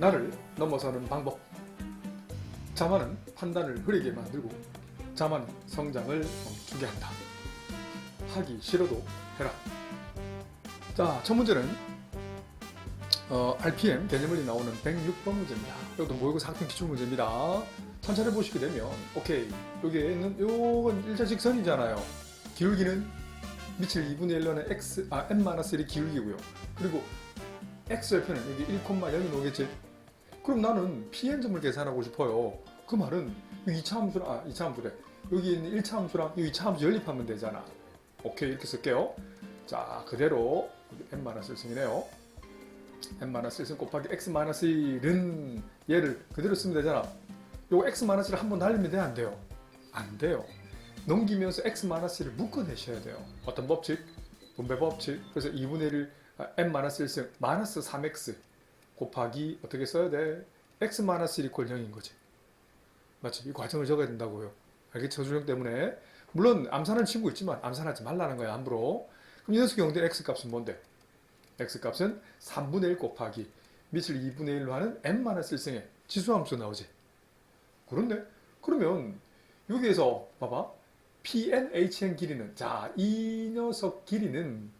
나를 넘어서는 방법. 자만은 판단을 흐리게 만들고 자만은 성장을 멈추게 한다. 하기 싫어도 해라. 자, 첫 문제는 RPM 개념원리 나오는 106번 문제입니다. 이것도 모의고사 학생 기출 문제입니다. 천천히 보시게 되면 오케이, 여기에 있는 요건 일자직선이잖아요. 기울기는 미칠 2분의 1론의 n-1이 기울기고요. 그리고 x절편은 여기 1,0이 나오겠지. 그럼 나는 pn점을 계산하고 싶어요. 그 말은 이 2차 함수랑 2차 함수래. 여기 있는 1차 함수랑 이 2차 함수 연립하면 되잖아. 오케이, 이렇게 쓸게요. 자, 그대로 n-1승이네요. n-1승 곱하기 x-1은 얘를 그대로 쓰면 되잖아. 요거 x-1을 한번 날리면 돼, 안 돼요? 안 돼요. 넘기면서 x-를 묶어내셔야 돼요. 어떤 법칙? 분배 법칙. 그래서 2분의 1 n-1승 마이너스 3x 곱하기 어떻게 써야 돼? x-1 이퀄 0인 거지. 맞지? 이 과정을 적어야 된다고요. 알겠죠? 저주령 때문에. 물론 암산하는 친구 있지만 암산하지 말라는 거야, 함부로. 그럼 이 녀석의 영대는 x값은 뭔데? x값은 3분의 1 곱하기 밑을 2분의 1로 하는 n-1승의 지수함수 나오지. 그런데? 그러면 여기에서 봐봐. PNHN 길이는, 자, 이 녀석 길이는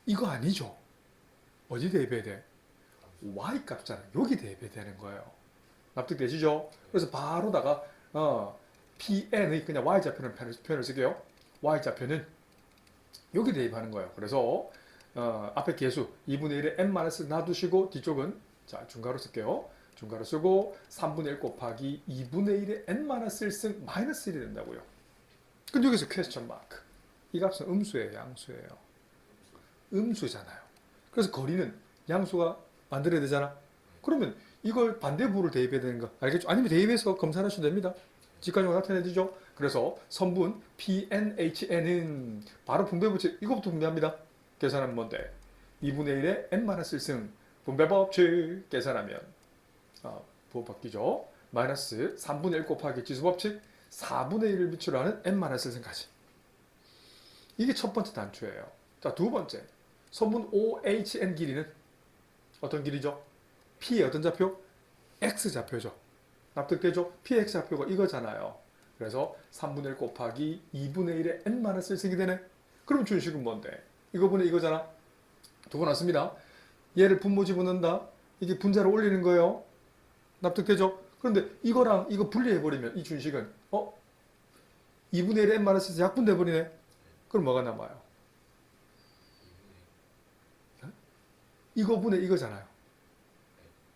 이거 아니죠? 어디 대입해야 돼? y 값잖아. 여기 대입해야 되는 거예요. 납득되시죠? 그래서 바로다가 PN의 그냥 y좌표는 표현을 쓸게요. y좌표는 여기 대입하는 거예요. 그래서 앞에 계수 2분의 1에 n-을 놔두시고 뒤쪽은 자 중괄호 쓸게요. 중괄호 쓰고 3분의 1 곱하기 2분의 1에 n-1승 마이너스 1이 된다고요. 근데 여기서 퀘스천 마크. 이 값은 음수예요, 양수예요? 음수잖아요. 그래서 거리는 양수가 만들어야 되잖아. 그러면 이걸 반대부를 대입해야 되는 거 알겠죠? 아니면 대입해서 검사를 하셔도 됩니다. 직관적으로 나타내주죠. 그래서 선분 PNHN은 바로 분배법칙, 이거부터 분배합니다. 계산하면 뭔데? 2분의 1에 n-1승 분배법칙 계산하면 부호 바뀌죠. 마이너스 3분의 1 곱하기 지수법칙 4분의 1을 밑으로 하는 n-1승까지. 이게 첫 번째 단추예요. 자, 두 번째. 선분 OHN 길이는 어떤 길이죠? P의 어떤 좌표? X좌표죠. 납득되죠? PX좌표가 이거잖아요. 그래서 3분의 1 곱하기 2분의 1에 n-1승이 되네. 그럼 준식은 뭔데? 이거 분의 이거잖아. 두 번 왔습니다. 얘를 분모 집어넣는다. 이게 분자를 올리는 거예요. 납득되죠? 그런데 이거랑 이거 분리해버리면 이 준식은 2분의 1에 n-1에서 약분돼버리네. 그럼 뭐가 남아요? 이거 분의 이거잖아요.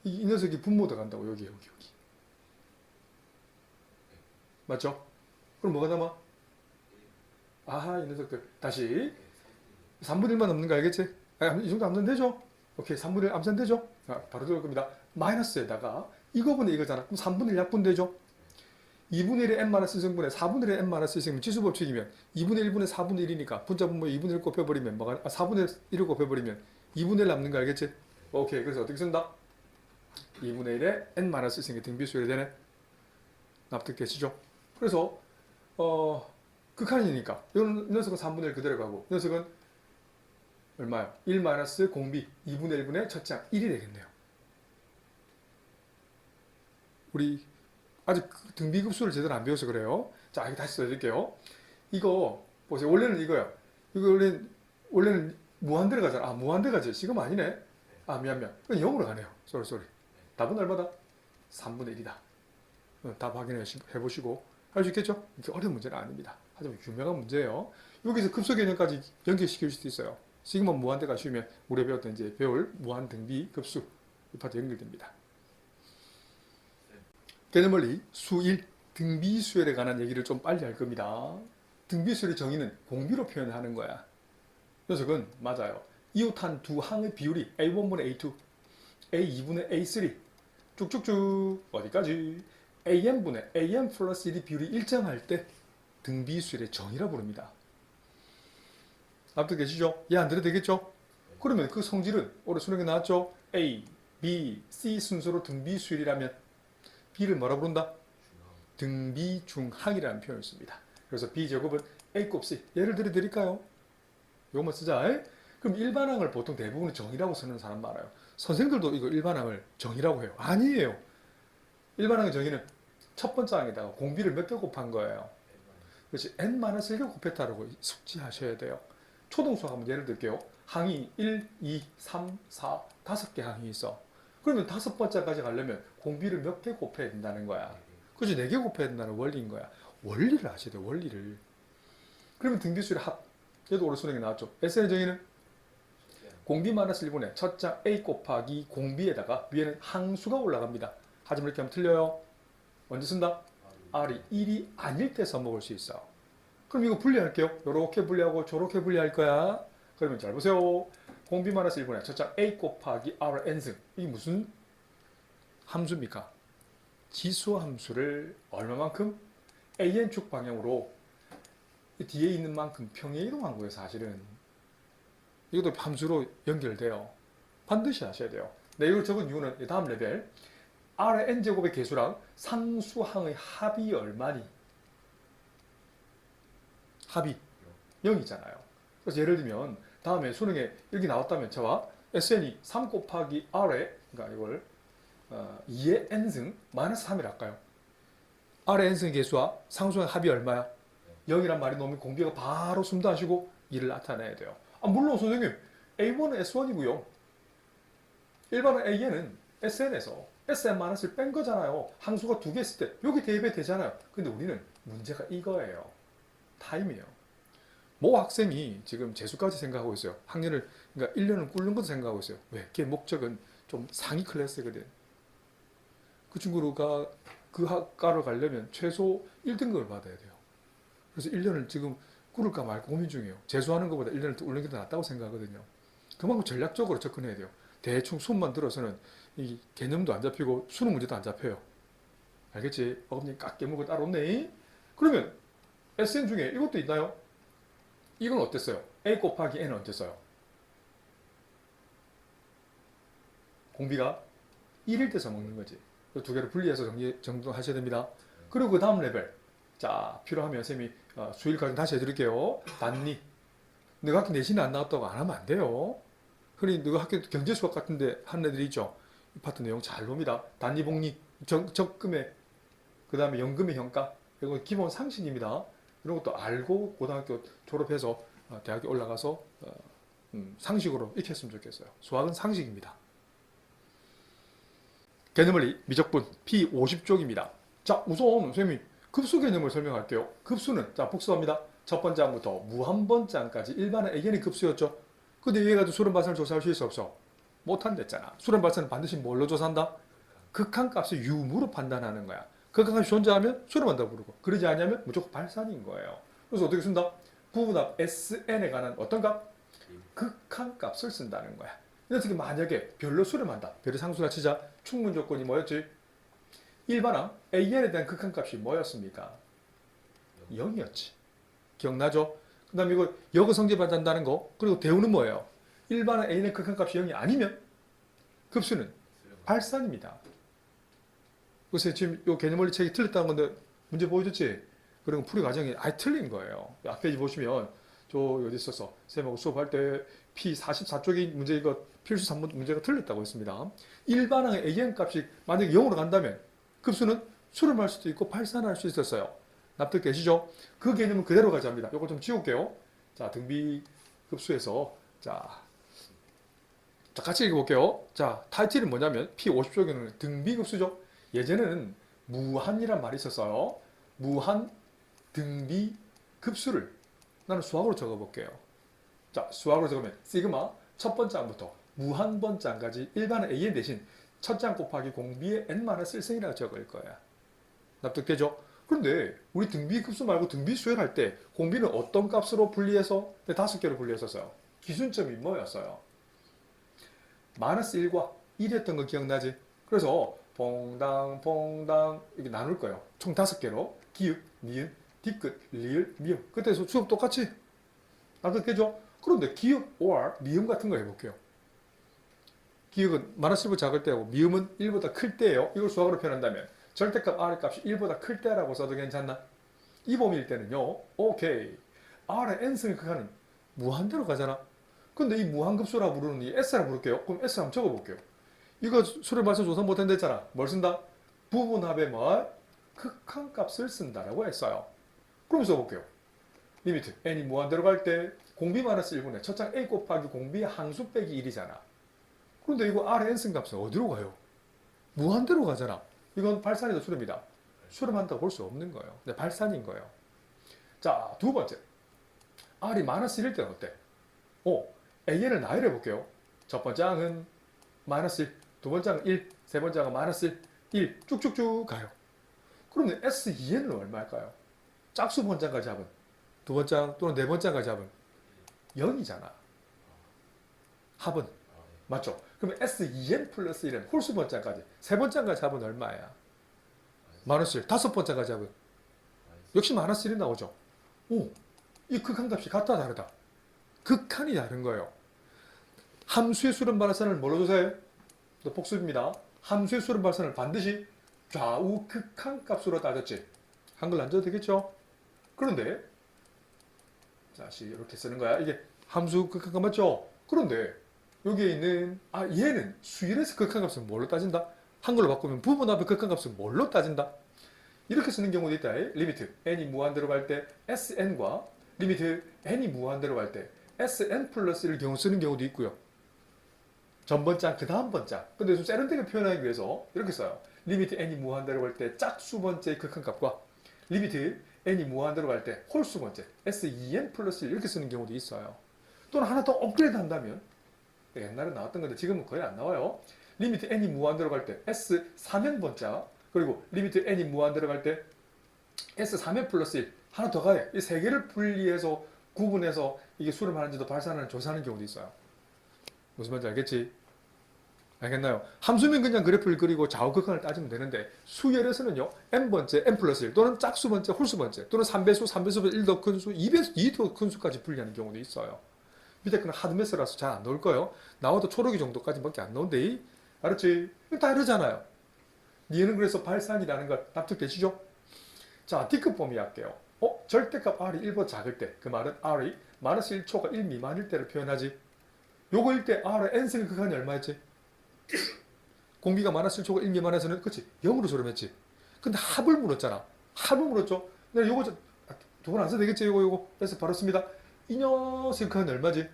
이 녀석이 분모 들어간다고. 여기. 맞죠? 그럼 뭐가 남아? 아하, 이 녀석들. 다시. 3분의 1만 남는 거 알겠지? 이 정도 암산 되죠? 오케이, 3분의 1 암산 되죠? 바로 들어올 겁니다. 마이너스에다가 이거분의 이거잖아. 그럼 3분의 1 약분되죠? 2분의 1의 n-승분의 4분의 1의 n-승이면 지수법칙이면 2분의 1분의 4분의 1이니까 분자 분모에 2분의 1 곱해버리면 4분의 1을 곱해버리면 2분의 1 남는 거 알겠지? 오케이, 그래서 어떻게 쓴다? 2분의 1의 n-승의 등비수열이 되네. 납득되시죠? 그래서 극한이니까 이 녀석은 3분의 1 그대로 가고 이 녀석은 얼마요? 1 마이너스 공비 2분의 1분의 첫째 항 1이 되겠네요. 우리 아직 등비급수를 제대로 안 배워서 그래요. 자, 이거 다시 써드릴게요. 이거 보세요. 원래는 이거야. 이거 원래는 무한대로 가잖아. 무한대 가지. 지금 아니네. 미안. 그건 0으로 가네요. 쏘리. 답은 얼마다? 3분의 1이다. 답 확인해 보시고 할 수 있겠죠? 이렇게 어려운 문제는 아닙니다. 하지만 유명한 문제예요. 여기서 급소 개념까지 연결시킬 수도 있어요. 시그마 무한대 가시면 우리 배웠던 이제 배울 무한 등비 급수 이 파트 연결됩니다. 개념원리 수1 등비수열에 관한 얘기를 좀 빨리 할 겁니다. 등비수열의 정의는 공비로 표현하는 거야. 녀석은 맞아요. 이웃한 두 항의 비율이 A1분의 A2, A2분의 A3 쭉쭉쭉 어디까지 AN분의 AN 플러스 1이 비율이 일정할 때 등비수열의 정의라 부릅니다. 납득되시죠? 얘 안 들어도 되겠죠? 그러면 그 성질은 올해 수능에 나왔죠? A, B, C 순서로 등비수열이라면 B를 뭐라 부른다? 등비중항이라는 표현을 씁니다. 그래서 B제곱은 A 곱 C. 예를 들어 드릴까요? 이것만 쓰자. 그래서 그럼 일반항을 보통 대부분 정이라고 쓰는 사람 많아요. 선생들도 이거 일반항을 정이라고 해요. 아니에요. 일반항의 정의는 첫 번째 항에다가 공비를 몇 개 곱한 거예요. 그렇지. n-1개 곱했다라고 숙지하셔야 돼요. 초등수학 한번 예를 들게요. 항이 1, 2, 3, 4, 5개 항이 있어. 그러면 다섯 번째까지 가려면 공비를 몇 개 곱해야 된다는 거야. 그렇지. 4개 곱해야 된다는 원리인 거야. 원리를 아셔야 돼요. 원리를. 그러면 등비수의 합. 얘도 오래 수능에 나왔죠. SN의 정의는 공비-1분의 첫 장 A 곱하기 공비에다가 위에는 항수가 올라갑니다. 하지만 이렇게 하면 틀려요. 언제 쓴다? R이 1이 아닐 때 써먹을 수 있어. 그럼 이거 분리할게요. 요렇게 분리하고 저렇게 분리할 거야. 그러면 잘 보세요. 공비-1분의 첫 장 A 곱하기 R n승. 이게 무슨 함수입니까? 지수 함수를 얼마만큼? AN축 방향으로 뒤에 있는 만큼 평행 이동한 거예요. 사실은. 이것도 함수로 연결돼요. 반드시 하셔야 돼요. 네, 이걸 적은 이유는 다음 레벨. R의 n제곱의 개수랑 상수항의 합이 얼마니? 합이 0이잖아요. 그래서 예를 들면 다음에 수능에 이렇게 나왔다면 저와 SN이 3 곱하기 R의 그러니까 이걸 2의 n승 마이너스 3이라 할까요? R의 n승 개수와 상수항의 합이 얼마야? 0이란 말이 나오면 공비가 바로 숨도 안 쉬고 2를 나타내야 돼요. 물론 선생님 A1은 S1이고요. 일반은 AN은 SN에서 SN-을 뺀 거잖아요. 항수가 2개 있을 때 여기 대입이 되잖아요. 근데 우리는 문제가 이거예요. 타임이에요. 모 학생이 지금 재수까지 생각하고 있어요. 학년을 그러니까 1년을 꿇는 것도 생각하고 있어요. 왜? 걔 목적은 좀 상위 클래스거든. 그 친구가 그 학과를 가려면 최소 1등급을 받아야 돼요. 그래서 1년을 지금 꿇을까 말까 고민 중이에요. 재수하는 것보다 1년을 꿇는 게 더 낫다고 생각하거든요. 그만큼 전략적으로 접근해야 돼요. 대충 수업만 들어서는 이 개념도 안 잡히고 수능 문제도 안 잡혀요. 알겠지? 어금니 깎게 따로 없네. 그러면 SN 중에 이것도 있나요? 이건 어땠어요? A 곱하기 N은 어땠어요? 공비가 1일 때 써먹는 거지. 두 개를 분리해서 정돈하셔야 됩니다. 그리고 그 다음 레벨. 자, 필요하면 쌤이 수일 과정 다시 해드릴게요. 단리. 너가 학기 내신에 안 나왔다고 안 하면 안 돼요. 흔히 너가 학교 경제수학 같은데 하는 애들이 있죠. 이 파트 내용 잘 봅니다. 단리 복리, 적금액, 그 다음에 연금의 현가. 이거 기본 상식입니다. 이런 것도 알고 고등학교 졸업해서 대학에 올라가서 상식으로 익혔으면 좋겠어요. 수학은 상식입니다. 개념원리 미적분 P50쪽입니다. 자, 우선 선생님이 급수 개념을 설명할게요. 급수는 자 복수합니다. 첫 번째 항부터 무한번째항까지 일반은 AN의 급수였죠. 근데 이해 가지고 수렴 발산을 조사할 수 있어 없어? 못한댔잖아. 수렴 발산은 반드시 뭘로 조사한다? 극한값을 유무로 판단하는 거야. 극한값이 존재하면 수렴한다고 부르고 그러지 않으면 무조건 발산인 거예요. 그래서 어떻게 쓴다? 부분합 SN에 관한 어떤 값? 극한값을 쓴다는 거야. 이렇게 만약에 별로 수렴한다. 별의 상수라 치자. 충분 조건이 뭐였지? 일반항 AN에 대한 극한값이 뭐였습니까? 0이었지. 기억나죠? 그 다음에 이거 역을 성립한다는 거. 그리고 대우는 뭐예요? 일반항 A의 극한값이 0이 아니면 급수는 발산입니다. 그래서 지금 이 개념원리 책이 틀렸다는 건데 문제 보여줬지? 그리고 풀이 과정이 아예 틀린 거예요. 앞페이지 보시면 저 어디 있었어? 쌤하고 수업할 때 P44쪽이 문제 이거 필수 3번 문제가 틀렸다고 했습니다. 일반항의 AN 값이 만약에 0으로 간다면 급수는 수렴할 수도 있고 발산할 수 있었어요. 납득되시죠? 그 개념은 그대로 가져갑니다. 이거 좀 지울게요. 자, 등비 급수에서 자 같이 읽어볼게요. 자, 타이틀이 뭐냐면 P50쪽에는 등비 급수죠. 예전에는 무한이란 말이 있었어요. 무한 등비 급수를 나는 수학으로 적어볼게요. 자, 수학으로 적으면 시그마 첫 번째 항부터 무한 번째 항까지 일반은 AN 대신 첫 장 곱하기 공비의 n-1승이라고 적을 거야. 납득되죠? 그런데 우리 등비 급수 말고 등비 수열할 때 공비는 어떤 값으로 분리해서 5개로 분리해서 써요. 기준점이 뭐였어요? -1과 1이었던 거 기억나지? 그래서 퐁당 이렇게 나눌 거예요. 총 5개로 기읍, 니은, 뒤끝, 리을, 미음. 그때 수업 똑같이 납득되죠? 그런데 기읍, or, 미음 같은 거 해볼게요. 기읍은 -1보다 작을 때고 미음은 1보다 클 때예요. 이걸 수학으로 표현한다면 절대값 R의 값이 1보다 클 때라고 써도 괜찮나? 이 범위일 때는요. 오케이. R의 n승의 극한은 무한대로 가잖아. 근데 이 무한급수라 부르는 이 S라 부를게요. 그럼 S 한번 적어볼게요. 이거 수렴 발생 조사 못한다 했잖아. 뭘 쓴다? 부분합의 뭐? 극한값을 쓴다라고 했어요. 그럼 써볼게요. 리미트 n이 무한대로 갈 때 공비 마이너스 1분의 첫장 a 곱하기 공비 항수 빼기 1이잖아. 그런데 이거 r n 쓴 값은 어디로 가요? 무한대로 가잖아. 이건 발산이다 수렴이다. 수렴한다고 볼 수 없는 거예요. 근데 발산인 거예요. 자, 두 번째. r이 마이너스 1일 때는 어때? an을 나열해 볼게요. 첫 번째 항은 마이너스 1, 두 번째 항은 1, 세 번째 항은 마이너스 1, 쭉쭉쭉 가요. 그러면 S2N은 얼마일까요? 짝수 번째까지 합은 두 번째 항 또는 네 번째 항까지 합은 0이잖아. 합은 맞죠? 그러면 S2N 플러스 1은 홀수 번째까지 세 번째 항까지 합은 얼마야? 마이너스 1, 다섯 번째까지 합은 역시 마이너스 1이 나오죠. 오, 이 극한값이 같다 다르다? 극한이 다른 거예요. 함수의 수렴 발산을 뭘로 조사해요? 또 복습입니다. 함수의 수렴 발산을 반드시 좌우 극한값으로 따졌지. 한글 안 줘도 되겠죠? 그런데 다시 이렇게 쓰는 거야. 이게 함수 극한값 맞죠? 그런데 여기에 있는 얘는 수일에서 극한값은 뭘로 따진다? 한글로 바꾸면 부분합의 극한값은 뭘로 따진다? 이렇게 쓰는 경우도 있다. 리미트 n이 무한대로 갈 때 sn과 리미트 n이 무한대로 갈 때 sn 플러스 1을 경우 쓰는 경우도 있고요. 전번장 그 다음 번장. 근데 좀 세련되게 표현하기 위해서 이렇게 써요. 리미트 n이 무한대로 갈 때 짝수 번째의 극한값과 리미트 n이 무한대로 갈 때 홀수 번째 S2n 플러스 1 이렇게 쓰는 경우도 있어요. 또는 하나 더 업그레이드 한다면 옛날에 나왔던 건데 지금은 거의 안 나와요. 리미트 n이 무한대로 갈 때 S3n 번째 그리고 리미트 n이 무한대로 갈 때 S3n 플러스 1 하나 더 가요. 이 세 개를 분리해서 구분해서 이게 수렴하는지도 발산하는 조사하는 경우도 있어요. 무슨 말인지 알겠지? 알겠나요? 함수면 그냥 그래프를 그리고 좌우 극한을 따지면 되는데 수열에서는요. n번째, n 플러스 1 또는 짝수 번째, 홀수 번째 또는 3배수, 3배수보다 1더 큰 수, 2배수, 2더 큰 수까지 분리하는 경우도 있어요. 밑에 거는 하드매스라서 잘 안 나올 거예요. 나와도 초록이 정도까지밖에 안 나온대. 알았지? 다 이러잖아요. 얘는 그래서 발산이라는 걸 납득되시죠? 자, D급 범위 할게요. 절대값 R이 1보다 작을 때 그 말은 R이 마이너스 1초가 1 미만일 때를 표현하지. 요거일 때 R의 N승의 극한이 얼마였지? 공비가 마이너스 1초가 1 미만에서는 그치 0으로 수렴했지. 근데 합을 물었잖아. 합을 물었죠. 내가 요거 두 번 안 써도 되겠지. 요거 그래서 바로 씁니다. 이 녀석의 극한이 얼마지?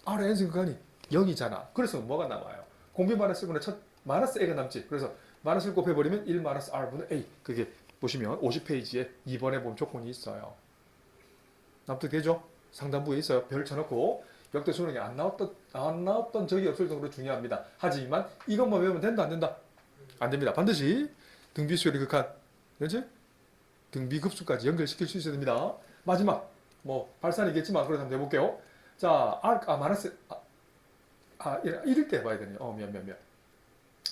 R의 N승의 극한이 0이잖아. 그래서 뭐가 남아요? 공비 마이너스 1분의 첫 마이너스 A가 남지. 그래서 마이너스 1 곱해버리면 1 마이너스 R분의 A. 그게 보시면 50페이지에 2번에 보면 조건이 있어요. 납득되죠? 상단부에 있어요. 별 쳐놓고 역대 수능에 안 나왔던 적이 없을 정도로 중요합니다. 하지만 이것만 외우면 된다 안 된다? 안 됩니다. 반드시 등비수열의 극한, 그렇지? 등비급수까지 연결시킬 수 있어야 됩니다. 마지막 발산이겠지만 그래서 한번 해볼게요. 자, 마이너스 이럴 때 봐야 되네요. 미안.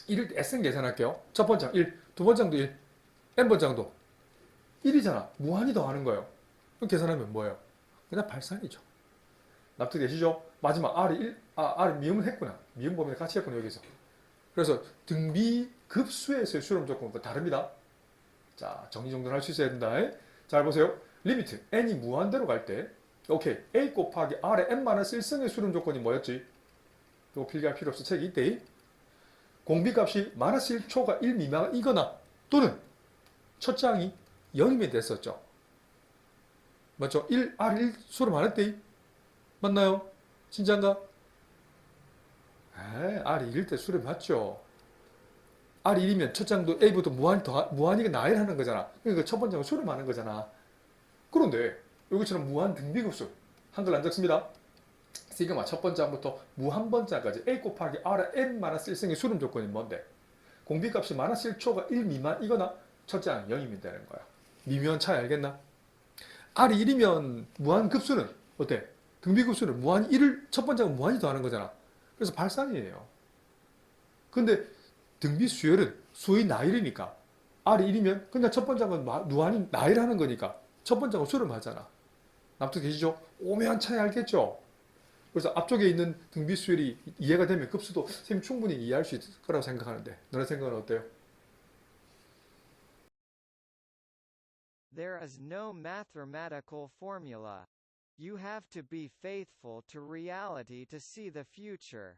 이럴 때 S는 계산할게요. 첫 번째 1, 두 번째도 1, n번째도 1이잖아. 무한히 더하는 거예요. 그럼 계산하면 뭐예요? 그냥 발산이죠. 납득되시죠? 마지막 R이 미음을 했구나. 미음 범위를 같이 했구나 여기서. 그래서 등비 급수에서의 수렴 조건과 다릅니다. 자, 정리정돈 할 수 있어야 된다. 잘 보세요. 리미트 n이 무한대로 갈 때 오케이 a 곱하기 r의 n-1승의 수렴 조건이 뭐였지? 이거 필기할 필요 없어. 책이 이때 공비값이 마이너스 1초가 1 미만이거나 또는 첫 장이 0이면 됐었죠. 맞죠? R1 수렴 안 했대. 맞나요? 진짜인가? R이 1일 때 수렴 맞죠? R1이면 첫 장도 A부터 무한이가 나열하는 거잖아. 그러니까 첫 번째는 수렴하는 거잖아. 그런데 여기처럼 무한 등비급수 한글 안 적습니다. 시그마 첫 번째부터 무한 번째까지 A 곱하기 R의 n-1승의 수렴 조건이 뭔데? 공비값이 마이너스 1초가 1 미만이거나 첫째 항 0이면 되는 거야. 미묘한 차이 알겠나? R이 1이면 무한급수는 어때? 등비급수는 무한 1을 첫 번째는 무한히 더하는 거잖아. 그래서 발산이에요. 근데 등비수열은 수의 나일이니까 R이 1이면 그냥 첫 번째는 무한히 나일하는 거니까 첫 번째는 수렴하잖아. 납득되시죠? 오묘한 차이 알겠죠? 그래서 앞쪽에 있는 등비수열이 이해가 되면 급수도 선생님 충분히 이해할 수 있을 거라고 생각하는데 너네 생각은 어때요? There is no mathematical formula. You have to be faithful to reality to see the future.